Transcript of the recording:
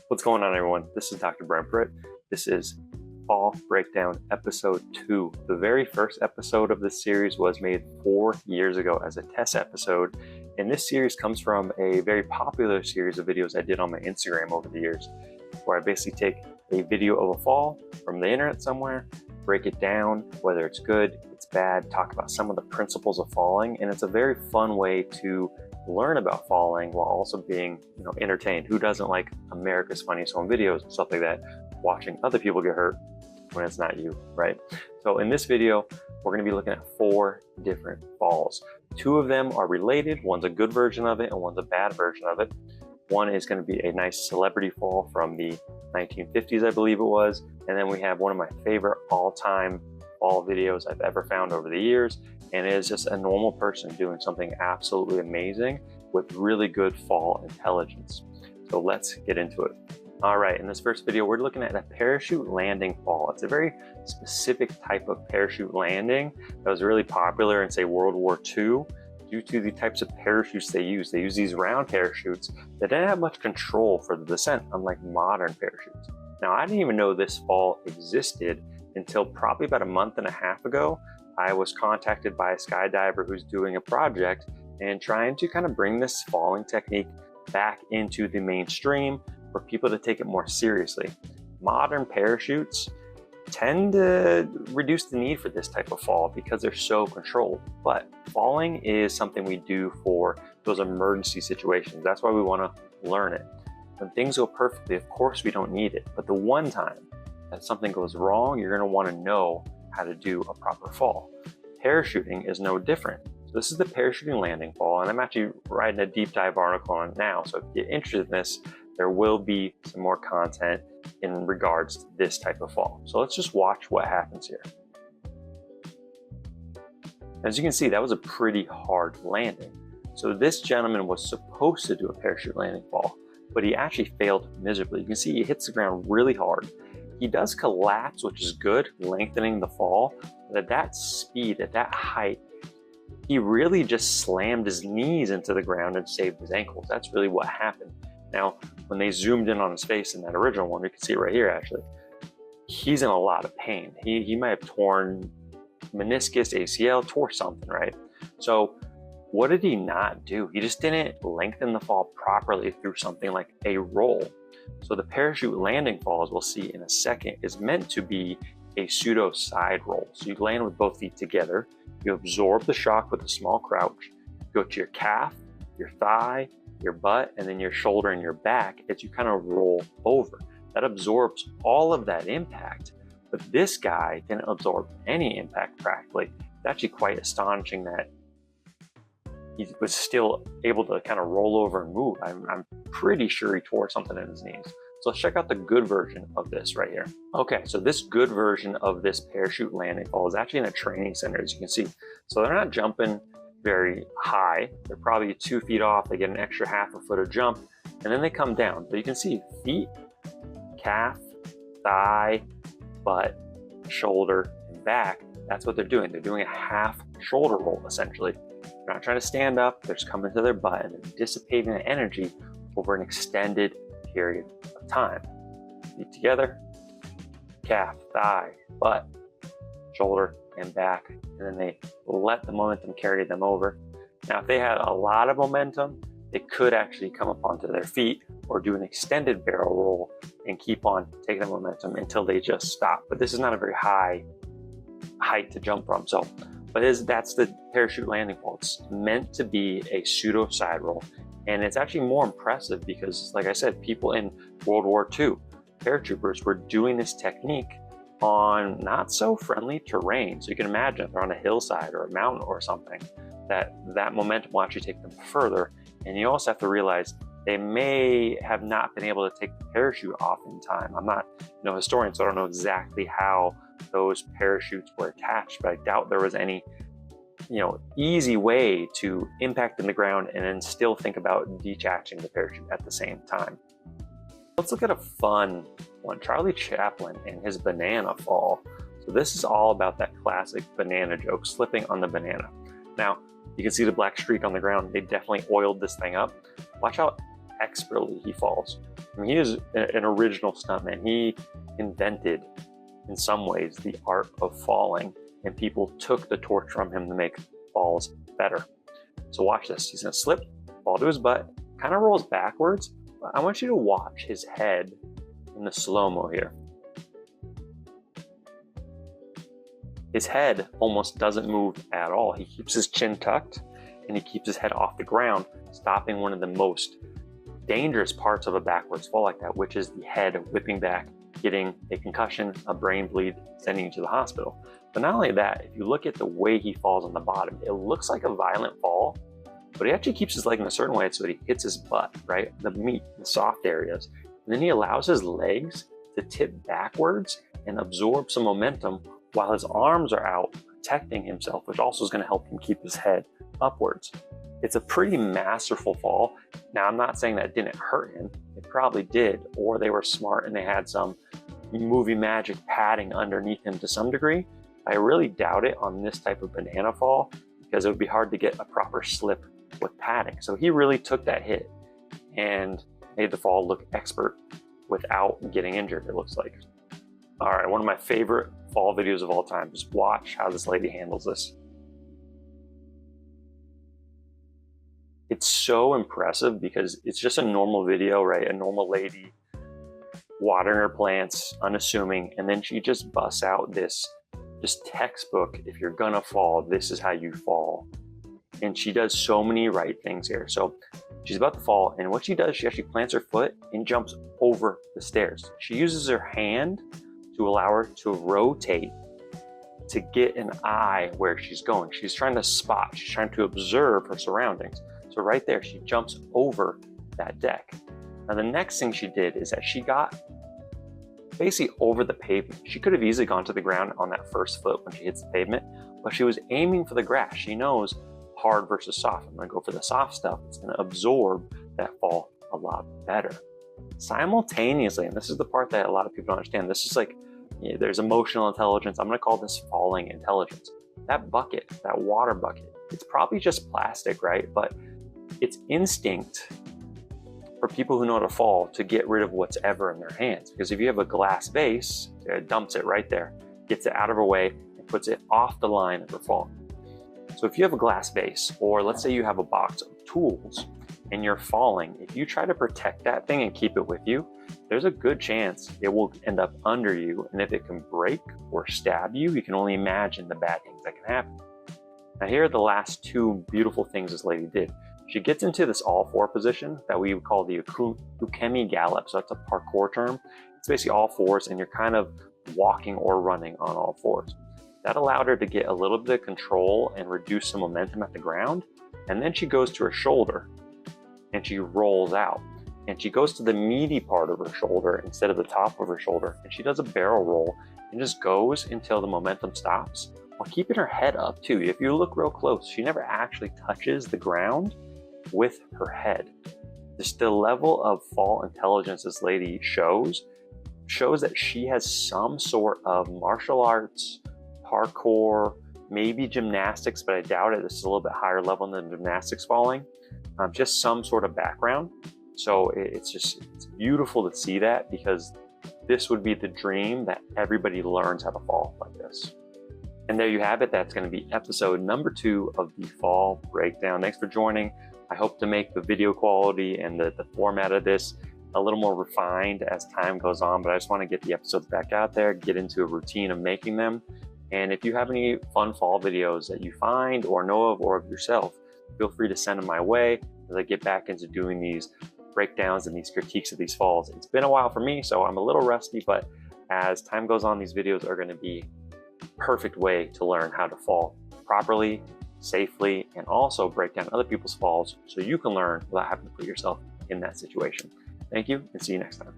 What's going on, everyone? This is Dr. Brent Britt. This is Fall Breakdown Episode 2. The very first episode of this series was made 4 years ago as a test episode, and this series comes from a very popular series of videos I did on my Instagram over the years, where I basically take a video of a fall from the internet somewhere, break it down, whether it's good, it's bad, talk about some of the principles of falling, and it's a very fun way to learn about falling while also being, entertained. Who doesn't like America's Funniest Home Videos and stuff like that, watching other people get hurt when it's not you, right? So in this video, we're going to be looking at 4 different falls. 2 of them are related. One's a good version of it and one's a bad version of it. One is going to be a nice celebrity fall from the 1950s, I believe it was. And then we have one of my favorite all-time fall videos I've ever found over the years. And it is just a normal person doing something absolutely amazing with really good fall intelligence. So let's get into it. All right, in this first video, we're looking at a parachute landing fall. It's a very specific type of parachute landing that was really popular in, say, World War II due to the types of parachutes they use. They use these round parachutes that didn't have much control for the descent, unlike modern parachutes. Now, I didn't even know this fall existed until probably about a month and a half ago. I was contacted by a skydiver who's doing a project and trying to kind of bring this falling technique back into the mainstream for people to take it more seriously. Modern parachutes tend to reduce the need for this type of fall because they're so controlled. But falling is something we do for those emergency situations. That's why we want to learn it. When things go perfectly, of course we don't need it. But the one time that something goes wrong, you're going to want to know how to do a proper fall. Parachuting is no different. So this is the parachuting landing fall, and I'm actually writing a deep dive article on it now. So if you get interested in this, there will be some more content in regards to this type of fall. So let's just watch what happens here. As you can see, that was a pretty hard landing. So this gentleman was supposed to do a parachute landing fall, but he actually failed miserably. You can see he hits the ground really hard. He does collapse, which is good, lengthening the fall. But at that speed, at that height, he really just slammed his knees into the ground and saved his ankles. That's really what happened. Now, when they zoomed in on his face in that original one, you can see it right here actually, he's in a lot of pain. He might have torn meniscus, ACL, tore something, right? So what did he not do? He just didn't lengthen the fall properly through something like a roll. So the parachute landing fall, as we'll see in a second, is meant to be a pseudo side roll. So you land with both feet together, you absorb the shock with a small crouch, go to your calf, your thigh, your butt, and then your shoulder and your back as you kind of roll over. That absorbs all of that impact, but this guy didn't absorb any impact practically. It's actually quite astonishing that he was still able to kind of roll over and move. I'm pretty sure he tore something in his knees. So let's check out the good version of this right here. Okay, so this good version of this parachute landing fall is actually in a training center, as you can see. So they're not jumping very high. They're probably 2 feet off. They get an extra half a foot of jump, and then they come down. So you can see feet, calf, thigh, butt, shoulder, and back. That's what they're doing. They're doing a half shoulder roll, essentially. They're not trying to stand up. They're just coming to their butt and they're dissipating the energy over an extended period of time. Feet together, calf, thigh, butt, shoulder, and back, and then they let the momentum carry them over. Now, if they had a lot of momentum, they could actually come up onto their feet or do an extended barrel roll and keep on taking the momentum until they just stop. But this is not a very high height to jump from. So, that's the parachute landing fall. It's meant to be a pseudo side roll. And it's actually more impressive because, like I said, people in World War II, paratroopers, were doing this technique on not so friendly terrain. So you can imagine if they're on a hillside or a mountain or something, that momentum will actually take them further. And you also have to realize they may have not been able to take the parachute off in time. I'm not a historian, so I don't know exactly how those parachutes were attached, but I doubt there was any easy way to impact in the ground and then still think about detaching the parachute at the same time. Let's look at a fun one, Charlie Chaplin and his banana fall. So this is all about that classic banana joke, slipping on the banana. Now, you can see the black streak on the ground. They definitely oiled this thing up. Watch how expertly he falls. I mean, he is an original stuntman. He invented, in some ways, the art of falling, and people took the torch from him to make falls better. So watch this. He's gonna slip, fall to his butt, kind of rolls backwards. But I want you to watch his head in the slow-mo here. His head almost doesn't move at all. He keeps his chin tucked and he keeps his head off the ground, stopping one of the most dangerous parts of a backwards fall like that, which is the head whipping back, getting a concussion, a brain bleed, sending you to the hospital. But not only that, if you look at the way he falls on the bottom, it looks like a violent fall, but he actually keeps his leg in a certain way so that he hits his butt, right? The meat, the soft areas. And then he allows his legs to tip backwards and absorb some momentum while his arms are out protecting himself, which also is going to help him keep his head upwards. It's a pretty masterful fall. Now, I'm not saying that it didn't hurt him. It probably did, or they were smart and they had some movie magic padding underneath him to some degree. I really doubt it on this type of banana fall because it would be hard to get a proper slip with padding. So he really took that hit and made the fall look expert without getting injured, it looks like. All right, one of my favorite fall videos of all time. Just watch how this lady handles this. It's so impressive because it's just a normal video, right? A normal lady watering her plants, unassuming, and then she just busts out this just textbook, if you're gonna fall, this is how you fall. And she does so many right things here. So she's about to fall, and what she does, she actually plants her foot and jumps over the stairs. She uses her hand to allow her to rotate to get an eye where she's going. She's trying to spot, she's trying to observe her surroundings. So right there, she jumps over that deck. Now the next thing she did is that she got basically over the pavement. She could have easily gone to the ground on that first foot when she hits the pavement, but she was aiming for the grass. She knows hard versus soft. I'm gonna go for the soft stuff. It's gonna absorb that fall a lot better. Simultaneously, and this is the part that a lot of people don't understand, this is like, there's emotional intelligence. I'm gonna call this falling intelligence. That bucket, that water bucket, it's probably just plastic, right? But it's instinct for people who know how to fall to get rid of what's ever in their hands. Because if you have a glass vase, it dumps it right there, gets it out of her way, and puts it off the line of her fall. So if you have a glass vase, or let's say you have a box of tools and you're falling, if you try to protect that thing and keep it with you, there's a good chance it will end up under you. And if it can break or stab you, you can only imagine the bad things that can happen. Now here are the last two beautiful things this lady did. She gets into this all-four position that we would call the ukemi gallop. So that's a parkour term. It's basically all fours and you're kind of walking or running on all fours. That allowed her to get a little bit of control and reduce some momentum at the ground. And then she goes to her shoulder and she rolls out. And she goes to the meaty part of her shoulder instead of the top of her shoulder. And she does a barrel roll and just goes until the momentum stops while keeping her head up too. If you look real close, she never actually touches the ground with her head. Just the level of fall intelligence this lady shows that she has some sort of martial arts, parkour, maybe gymnastics, but I doubt it. This is a little bit higher level than gymnastics falling. Just some sort of background. So it's beautiful to see that, because this would be the dream that everybody learns how to fall like this. And there you have it. That's going to be episode number 2 of the fall breakdown. Thanks for joining. I hope to make the video quality and the format of this a little more refined as time goes on, but I just want to get the episodes back out there, get into a routine of making them. And if you have any fun fall videos that you find or know of or of yourself, feel free to send them my way as I get back into doing these breakdowns and these critiques of these falls. It's been a while for me, so I'm a little rusty, but as time goes on, these videos are going to be a perfect way to learn how to fall properly, safely, and also break down other people's falls so you can learn without having to put yourself in that situation. Thank you, and see you next time.